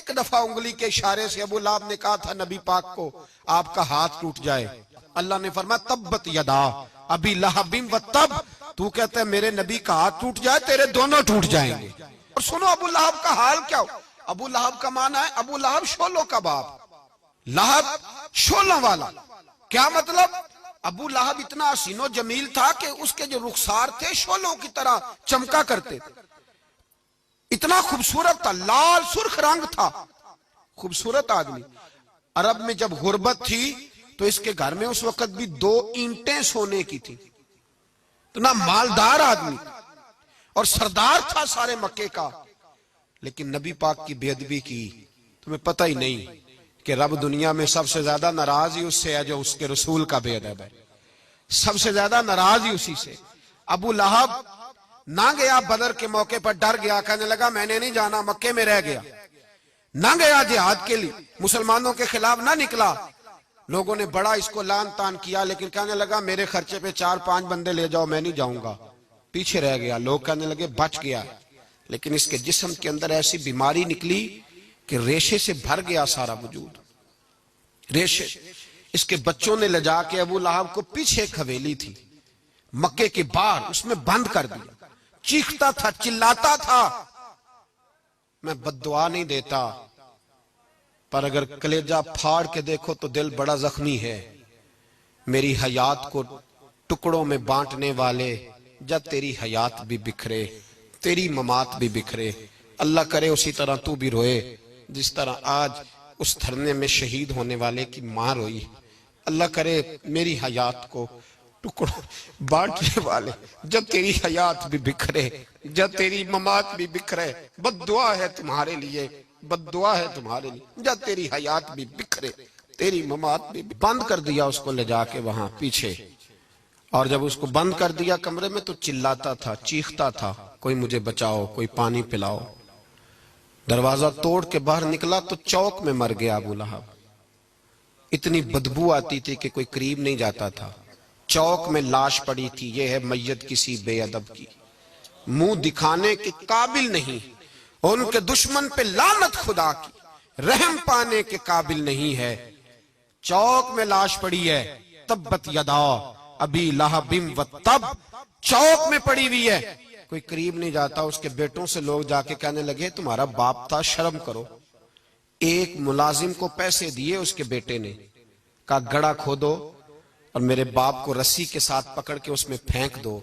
ایک دفعہ انگلی کے اشارے سے ابو لہب نے کہا تھا نبی پاک کو آپ کا ہاتھ ٹوٹ جائے، اللہ نے فرمایا تبت یدا ابی لہب و تب، تو کہتا ہے میرے نبی کا ہاتھ ٹوٹ جائے تیرے دونوں ٹوٹ جائیں گے۔ اور سنو ابو لہب کا حال کیا ہو۔ ابو لہب کا معنی ہے ابو لہب شولوں کا باپ، لہب شولوں والا۔ کیا مطلب؟ ابو لہب اتنا حسین و جمیل تھا کہ اس کے جو رخسار تھے شولوں کی طرح چمکا کرتے تھے، اتنا خوبصورت تھا، لال سرخ رنگ تھا، خوبصورت آدمی۔ عرب میں جب غربت تھی تو اس کے گھر میں اس وقت بھی 2 اینٹیں سونے کی تھی، اتنا مالدار آدمی اور سردار تھا سارے مکے کا، لیکن نبی پاک کی بے ادبی کی۔ تمہیں پتہ ہی نہیں کہ رب دنیا میں سب سے زیادہ ناراض ہی اس سے ہے جو اس کے رسول کا بے ادب ہے، سب سے زیادہ ناراض ہی اسی سے۔ ابو لہب نہ گیا بدر کے موقع پر، ڈر گیا، کہنے لگا میں نے نہیں جانا، مکے میں رہ گیا، نہ گیا جہاد کے لیے، مسلمانوں کے خلاف نہ نکلا۔ لوگوں نے بڑا اس کو لان تان کیا، لیکن کہنے لگا میرے خرچے پہ 4-5 بندے لے جاؤ، میں نہیں جاؤں گا، پیچھے رہ گیا۔ لوگ کہنے لگے بچ گیا، لیکن اس کے جسم کے اندر ایسی بیماری نکلی کہ ریشے سے بھر گیا سارا وجود، ریشے۔ اس کے بچوں نے لے جا کے ابو لہب کو پیچھے ایک حویلی تھی مکے کے باہر، اس میں بند کر دیا۔ چیختا تھا، چلاتا تھا، میں بد دعا نہیں دیتا، پر اگر کلیجہ پھاڑ کے دیکھو تو دل بڑا زخمی ہے۔ میری حیات کو ٹکڑوں میں بانٹنے والے، جب تیری حیات بھی بکھرے تیری ممات بھی بکھرے۔ اللہ کرے اسی طرح تو بھی روئے جس طرح آج اس دھرنے میں شہید ہونے والے کی ماں روئی۔ اللہ کرے میری حیات کو ٹکڑوں بانٹنے والے، جب تیری حیات بھی بکھرے جب تیری ممات بھی بکھرے۔ بد دعا ہے تمہارے لیے، بد دعا ہے تمہارے لیے، جب تیری حیات بھی بکھرے تیری ممات بھی۔ بند کر دیا اس کو لے جا کے وہاں پیچھے، اور جب اس کو بند کر دیا کمرے میں تو چلاتا تھا، چیختا تھا، کوئی مجھے بچاؤ، کوئی پانی پلاؤ۔ دروازہ توڑ کے باہر نکلا تو چوک میں مر گیا ابو لہب۔ اتنی بدبو آتی تھی کہ کوئی قریب نہیں جاتا تھا۔ چوک میں لاش پڑی تھی، یہ ہے میت کسی بے ادب کی، منہ دکھانے کے قابل نہیں، ان کے دشمن پہ لعنت خدا کی، رحم پانے کے قابل نہیں ہے۔ چوک میں لاش پڑی ہے، تبت یدا ابی لہب و تب، چوک میں پڑی ہوئی ہے، کوئی قریب نہیں جاتا۔ اس کے بیٹوں سے لوگ جا کے کہنے لگے تمہارا باپ تھا، شرم کرو۔ ایک ملازم کو پیسے دیے اس کے بیٹے نے، کہا گڑھا کھودو اور میرے باپ کو رسی کے ساتھ پکڑ کے اس میں پھینک دو۔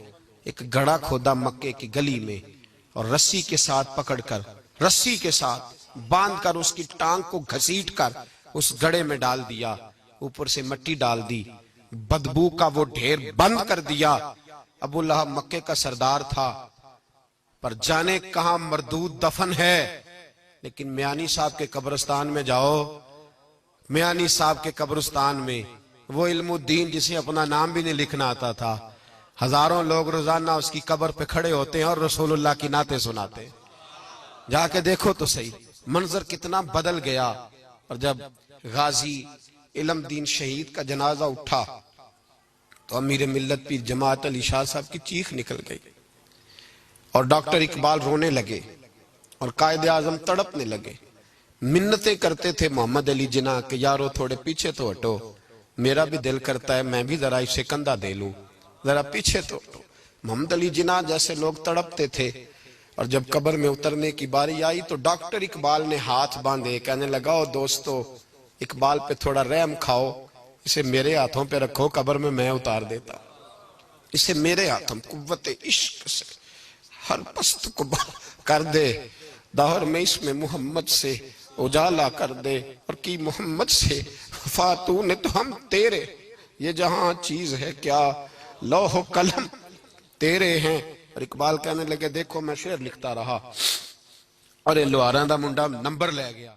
ایک گڑھا کھودا مکے کی گلی میں، اور رسی کے ساتھ پکڑ کر، رسی کے ساتھ باندھ کر اس کی ٹانگ کو گھسیٹ کر اس گڑھے میں ڈال دیا، اوپر سے مٹی ڈال دی، بدبو کا وہ ڈھیر بند کر دیا۔ ابو لہب مکے کا سردار تھا، پر جانے کہاں مردود دفن ہے۔ لیکن میانی صاحب کے قبرستان میں جاؤ، میانی صاحب کے قبرستان میں وہ علم الدین جسے اپنا نام بھی نہیں لکھنا آتا تھا، ہزاروں لوگ روزانہ اس کی قبر پہ کھڑے ہوتے ہیں اور رسول اللہ کی نعتیں سناتے ہیں۔ جا کے دیکھو تو صحیح منظر کتنا بدل گیا۔ اور جب غازی علم دین شہید کا جنازہ اٹھا تو امیر ملت پیر جماعت علی شاہ صاحب کی چیخ نکل گئی، اور ڈاکٹر اقبال رونے لگے، اور قائد اعظم تڑپنے لگے، منتیں کرتے تھے محمد علی جناح کہ یارو تھوڑے پیچھے تو ہٹو، میرا بھی دل کرتا ہے میں بھی ذرا اسے کندھا دے لوں، ذرا پیچھے تو ہٹو۔ محمد علی جناح جیسے لوگ تڑپتے تھے، اور جب قبر میں اترنے کی باری آئی تو ڈاکٹر اقبال نے ہاتھ باندھے، کہنے لگا او دوستو اقبال پہ تھوڑا رحم کھاؤ، اسے میرے ہاتھوں پہ رکھو، قبر میں اتار دیتا، اسے میرے ہاتھوں قوت عشق سے ہر پست کو کر دے، دور میں اس میں محمد سے اجالا کر دے، اور کی محمد سے فاتون نے تو ہم تیرے، یہ جہاں چیز ہے کیا لوح و قلم تیرے ہیں۔ اور اقبال کہنے لگے دیکھو میں شعر لکھتا رہا، اور یہ لوہاراں دا منڈا نمبر لے گیا۔